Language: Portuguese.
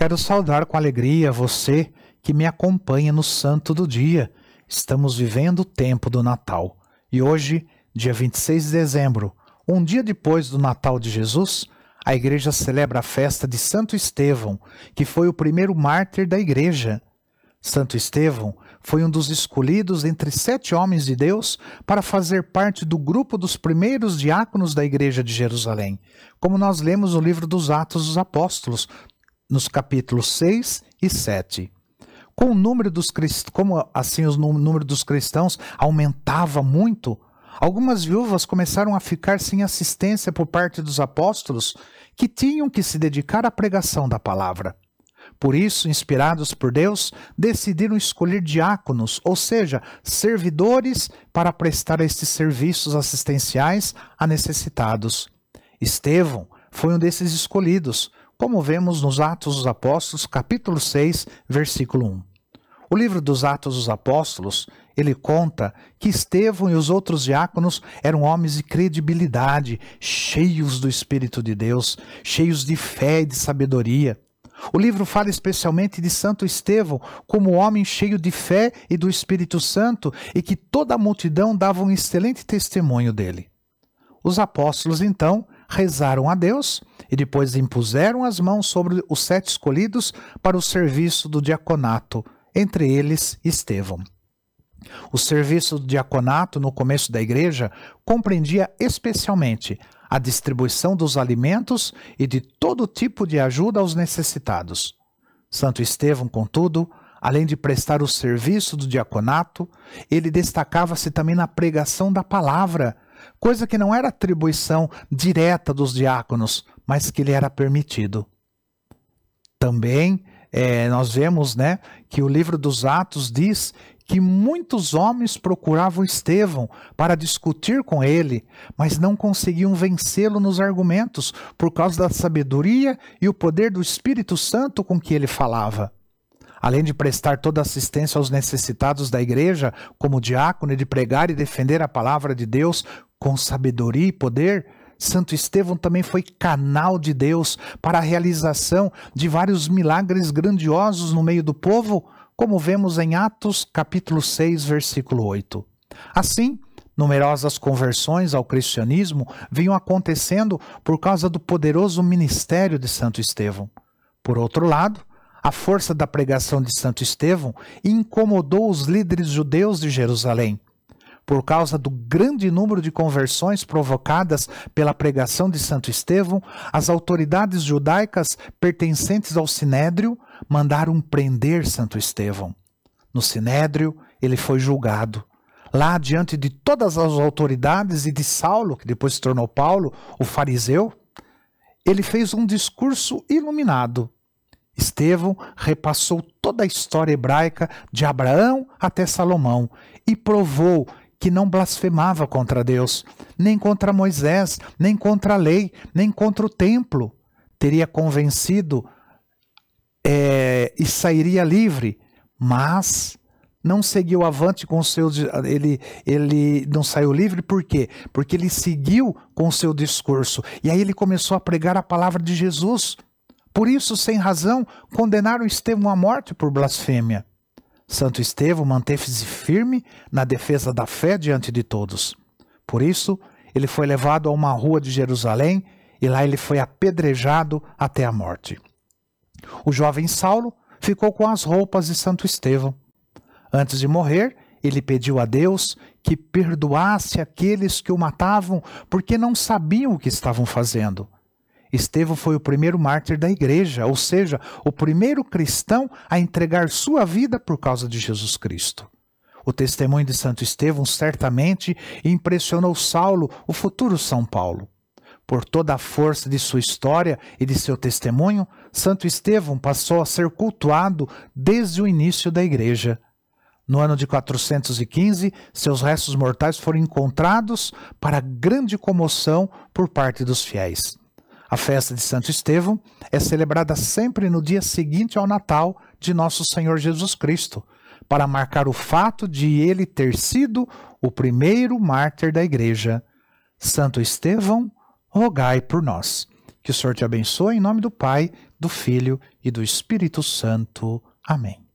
Quero saudar com alegria você que me acompanha no Santo do Dia. Estamos vivendo o tempo do Natal. E hoje, dia 26 de dezembro, um dia depois do Natal de Jesus, a igreja celebra a festa de Santo Estevão, que foi o primeiro mártir da igreja. Santo Estevão foi um dos escolhidos entre 7 homens de Deus para fazer parte do grupo dos primeiros diáconos da igreja de Jerusalém, como nós lemos no livro dos Atos dos Apóstolos, nos capítulos 6 e 7. Como o número dos cristãos aumentava muito, algumas viúvas começaram a ficar sem assistência por parte dos apóstolos, que tinham que se dedicar à pregação da palavra. Por isso, inspirados por Deus, decidiram escolher diáconos, ou seja, servidores, para prestar estes serviços assistenciais a necessitados. Estevão foi um desses escolhidos, como vemos nos Atos dos Apóstolos, capítulo 6, versículo 1. O livro dos Atos dos Apóstolos, ele conta que Estevão e os outros diáconos eram homens de credibilidade, cheios do Espírito de Deus, cheios de fé e de sabedoria. O livro fala especialmente de Santo Estevão como homem cheio de fé e do Espírito Santo e que toda a multidão dava um excelente testemunho dele. Os apóstolos, então, rezaram a Deus e depois impuseram as mãos sobre os 7 escolhidos para o serviço do diaconato, entre eles Estevão. O serviço do diaconato no começo da igreja compreendia especialmente a distribuição dos alimentos e de todo tipo de ajuda aos necessitados. Santo Estevão, contudo, além de prestar o serviço do diaconato, ele destacava-se também na pregação da palavra, coisa que não era atribuição direta dos diáconos, mas que lhe era permitido. Também nós vemos, que o livro dos Atos diz que muitos homens procuravam Estevão para discutir com ele, mas não conseguiam vencê-lo nos argumentos por causa da sabedoria e o poder do Espírito Santo com que ele falava. Além de prestar toda assistência aos necessitados da igreja, como diácono, e de pregar e defender a palavra de Deus com sabedoria e poder, Santo Estevão também foi canal de Deus para a realização de vários milagres grandiosos no meio do povo, como vemos em Atos capítulo 6, versículo 8. Assim, numerosas conversões ao cristianismo vinham acontecendo por causa do poderoso ministério de Santo Estevão. Por outro lado, a força da pregação de Santo Estevão incomodou os líderes judeus de Jerusalém. Por causa do grande número de conversões provocadas pela pregação de Santo Estevão, as autoridades judaicas pertencentes ao Sinédrio mandaram prender Santo Estevão. No Sinédrio, ele foi julgado. Lá, diante de todas as autoridades e de Saulo, que depois se tornou Paulo, o fariseu, ele fez um discurso iluminado. Estevão repassou toda a história hebraica de Abraão até Salomão e provou que não blasfemava contra Deus, nem contra Moisés, nem contra a lei, nem contra o templo. Teria convencido e sairia livre, mas não seguiu avante com o seu... Ele não saiu livre por quê? Porque ele seguiu com o seu discurso. E aí ele começou a pregar a palavra de Jesus. Por isso, sem razão, condenaram Estevão à morte por blasfêmia. Santo Estevão manteve-se firme na defesa da fé diante de todos. Por isso, ele foi levado a uma rua de Jerusalém e lá ele foi apedrejado até a morte. O jovem Saulo ficou com as roupas de Santo Estevão. Antes de morrer, ele pediu a Deus que perdoasse aqueles que o matavam porque não sabiam o que estavam fazendo. Estevão foi o primeiro mártir da igreja, ou seja, o primeiro cristão a entregar sua vida por causa de Jesus Cristo. O testemunho de Santo Estevão certamente impressionou Saulo, o futuro São Paulo. Por toda a força de sua história e de seu testemunho, Santo Estevão passou a ser cultuado desde o início da igreja. No ano de 415, seus restos mortais foram encontrados para grande comoção por parte dos fiéis. A festa de Santo Estevão é celebrada sempre no dia seguinte ao Natal de Nosso Senhor Jesus Cristo, para marcar o fato de ele ter sido o primeiro mártir da igreja. Santo Estevão, rogai por nós. Que o Senhor te abençoe em nome do Pai, do Filho e do Espírito Santo. Amém.